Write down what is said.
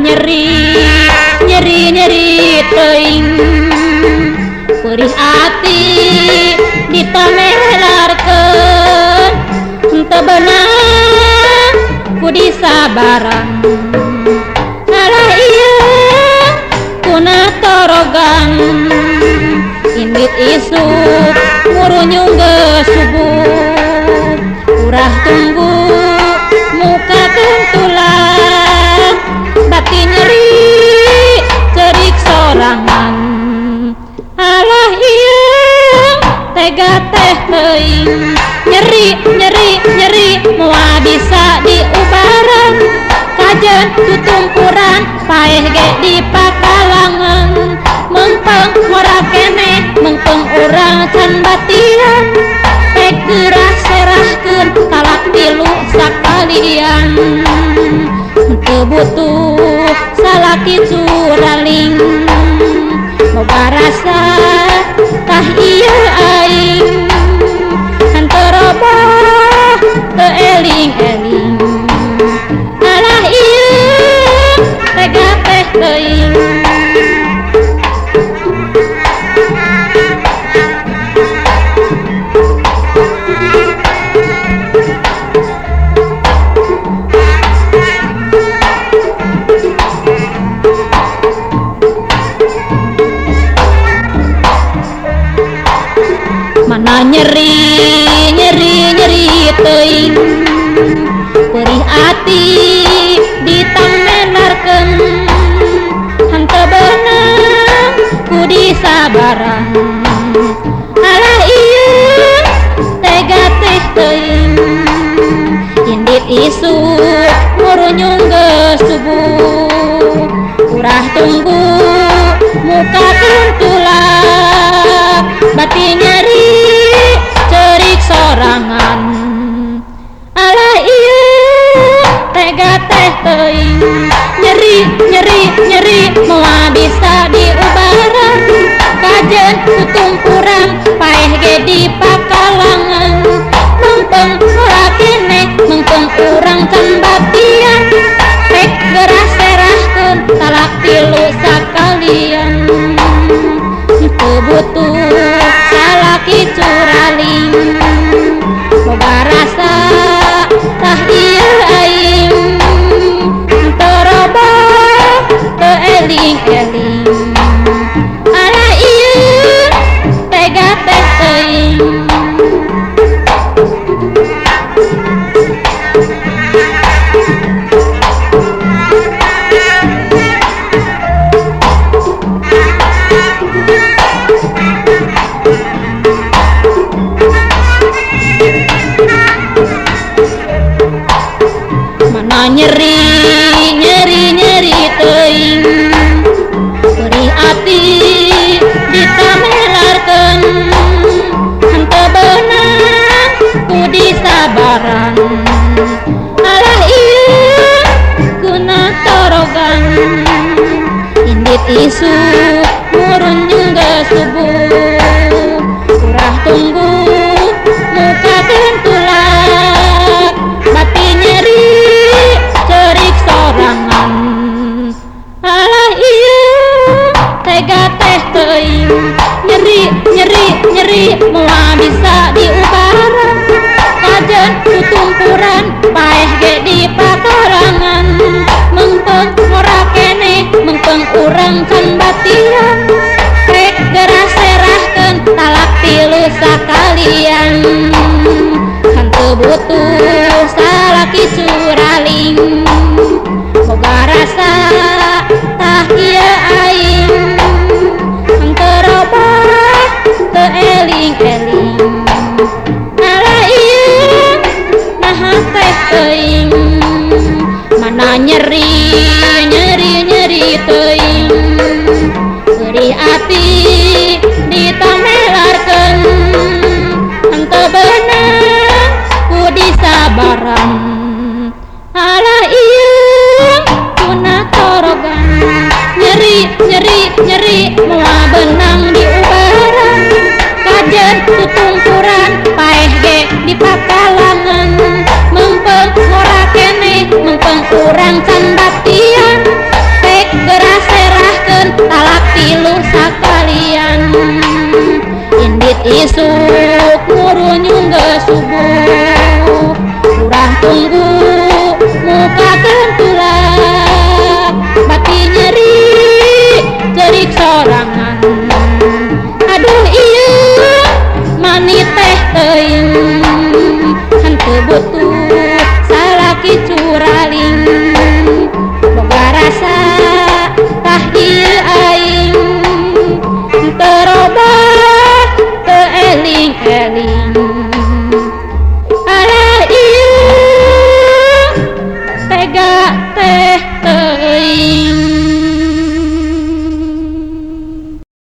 nyeri nyeri nyeri teuing perih ati ditamelarkeun teu beunang ku disabaran alah ieu kuna torogan indit isuk murunyung geus subuh urah tunggu muka kentulan batin nyeri cerik sorangan alah ieu tega teh teuing nyeri nyeri nyeri moal bisa diubaran kajen tutumpuran paeh ge di pakalangan mengpeng ngora keneh mengpeng urang can batian pek gerah serahkeun talak tilu sakalian teu butuh salaki curaling boga rasa tah ieu aing henteu roboh teu eling-eling alah ieu tega teh teuing mana nyeri nyeri nyeri teuing perih ati ditamenarkeun henteu beunang ku disabaran alah ieu tega teh teuing indit isuk murunyung geus subuh urah tunggu muka kuntulak batin nyeri cerik sorangan alah ieu tega teh teuing nyeri nyeri nyeri moal bisa diubaran kajen tutumpuran paeh ge di pakalangan mengpeng ora keneh mengpeng urang can batian pek gerah serahkeun talak tilu sakalian teu butuh salaki curaling boga rasa tah ieu aing teu roboh teu eling-eling alah ieu tega teh teuing mana nyeri nyeri nyeri teuing perih ati ditamelarkeun henteu beunang ku disabaran alah ieu kuna torogan indit isuk murunyung geus subuh urah tunggu muka kentulak batin nyeri cerik sorangan alah ieu tega teh teuing nyeri nyeri nyeri moal bisa diubaran kajen tutumpuran paeh ge di pakalangan mengpeng ngora keneh mengpeng urang can batian pek gerah serahkeun talak tilu sakalian henteu butuh salaki curaling boga rasa tah ieu aing henteu roboh teu eling-eling alah ieu naha teh teuing mana nyeri nyeri nyeri teuing perih ati ditamelarkeun henteu beunang ku disabaran alah ieu kuna torogan nyeri nyeri nyeri moal beunang diubaran kajen tutumpuran paeh ge di pakalangan mengpeng ngora keneh mengpeng urang can isuk murunyung geus subuh urang tunggu muka tentulak bati nyeri cerik sorangan aduh ieu mani teh teuing henteu butuh salaki curaling boga rasa tah ieu aing terobah teu eling-eling alah ieu tega teh